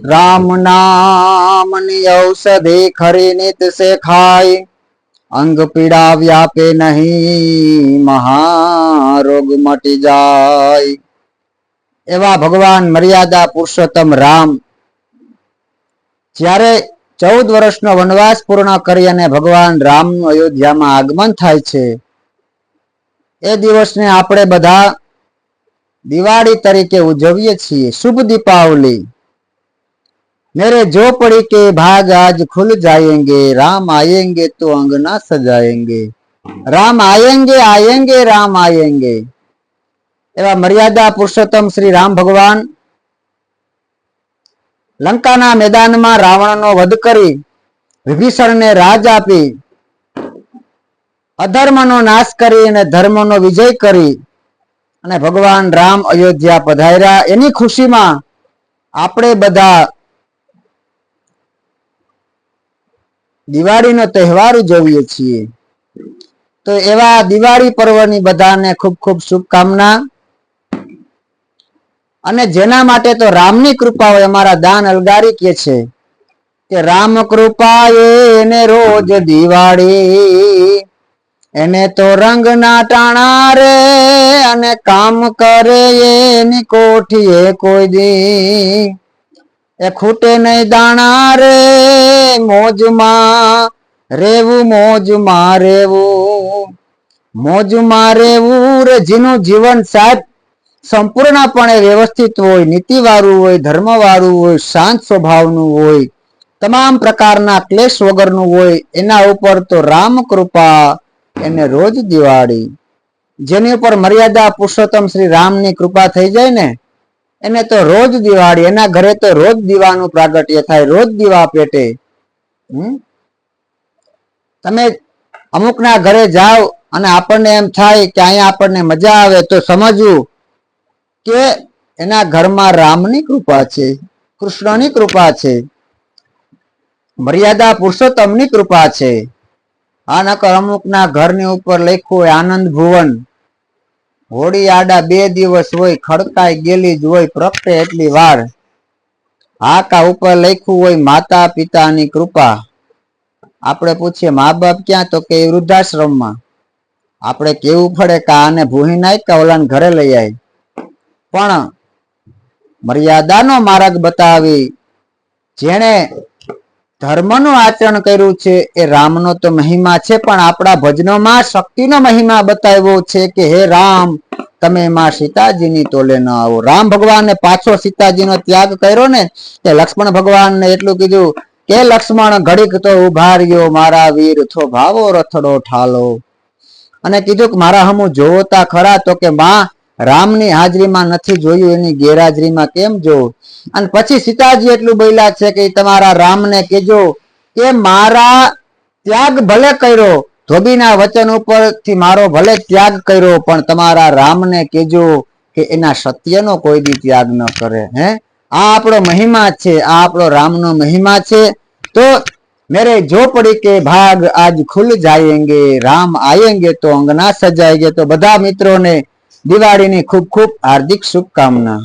राम नाम औषधि खरी नित से खाय, अंग पीड़ा व्यापे नहीं महारोग मटी जाय। एवा भगवान मर्यादा पुरुषोत्तम राम જ્યારે 14 વર્ષનો વનવાસ પૂર્ણ કરી અને ભગવાન રામનું અયોધ્યામાં આગમન થાય છે, એ દિવસને આપણે બધા દિવાળી તરીકે ઉજવીએ છીએ। શુભ દીપાવલી। मेरे झोपड़ी के भाग आज खुल जाएंगे, राम आएंगे तो अंगना सजाएंगे। राम आएंगे आएंगे राम आएंगे। एवा मर्यादा पुरुषोत्तम श्री राम भगवान लंकाना मैदान में रावण नो वध करी विभीषण ने राज आपी अधर्म नो नाश करी अने धर्म नो विजय करी अने भगवान राम अयोध्या पधार्या। एनी खुशी में आपणे बधा दिवाળી નો તહેવાર ઉજવીએ છીએ। તો એવા દિવાળી પર્વની બધાને ખૂબ ખૂબ શુભકામના। અને જેના માટે તો રામની કૃપા હોય, અમારા દાન અલગારી કહે છે કે રામ કૃપા એને રોજ દિવાળી, એને તો રંગ ના ટાણા રે અને કામ કરે એની કોઠીએ કોઈ દી, એ ખૂટે નહીં દાણા રે મોજમાં રેવું, મોજમાં રેવું, મોજમાં રેવું રે। જેનું જીવન સાહેબ સંપૂર્ણપણે વ્યવસ્થિત હોય, નીતિવાળું હોય, ધર્મવાળું હોય, શાંત સ્વભાવનું હોય, તમામ પ્રકારના ક્લેશ વગરનું હોય, એના ઉપર તો રામ કૃપા એને રોજ દિવાળી। જેની ઉપર મર્યાદા પુરુષોત્તમ શ્રી રામની કૃપા થઈ જાય ને, એને તો રોજ દિવાળી। એના ઘરે તો રોજ દીવાનું પ્રાગટ્ય થાય, રોજ દીવા પેટે। તમે અમુકના ઘરે જાઓ અને આપણને એમ થાય કે અહીંયા આપણને મજા આવે, તો સમજવું કે એના ઘરમાં રામની કૃપા છે, કૃષ્ણની કૃપા છે, મર્યાદા પુરુષોત્તમની કૃપા છે। આ નકર અમુકના ઘરની ઉપર લખ્યું હોય આનંદ ભુવન, હોળી આડા 2 દિવસ હોય, ખડકાઈ ગયેલી જ હોય, પ્રગટે એટલી વાર। હાકા ઉપર લખ્યું હોય માતા પિતાની કૃપા। આપણે પૂછીએ મા બાપ ક્યાં, તો કે વૃદ્ધાશ્રમમાં। આપણે કેવું પડે કે આને ભૂહી નાખ કે ઓલાને ઘરે લઈ આવી। પણ મર્યાદાનો માર્ગ બતાવી જેણે ધર્મનું આચરણ કર્યું છે એ રામનો તો મહિમા છે, પણ આપણા ભજનોમાં શક્તિનો મહિમા બતાવ્યો છે કે હે રામ તમે માં સીતાજીની તોલે ન આવો। રામ ભગવાનને પાછો સીતાજીનો ત્યાગ કર્યો ને, તે લક્ષ્મણ ભગવાનને એટલું કીધું કે લક્ષ્મણ ઘડીક તો ઉભા રહ્યો મારા વીર, થો ભાવો રથડો ઠાલો। અને કીધું કે મારા હમું જોવો તા ખરા, તો કે માં રામની હાજરીમાં નથી જોયું, એની ગેરહાજરીમાં કેમ જોવું। અને પછી સીતાજી એટલું બોલ્યા છે કે તમારા રામને કહેજો કે મારા ત્યાગ ભલે કર્યો, ધોબીના વચન ઉપરથી મારો ભલે ત્યાગ કર્યો, પણ તમારા રામને કહેજો કે એના સત્યનો કોઈ દી ત્યાગ ન કરે। હે આ આપણો મહિમા છે, આ આપણો રામનો મહિમા છે। તો मेरे झोपड़ी के भाग आज खुल जाएंगे, राम आएंगे तो अंगना सजाएंगे। तो બધા મિત્રોને દિવાળીની ખૂબ ખૂબ હાર્દિક શુભકામના।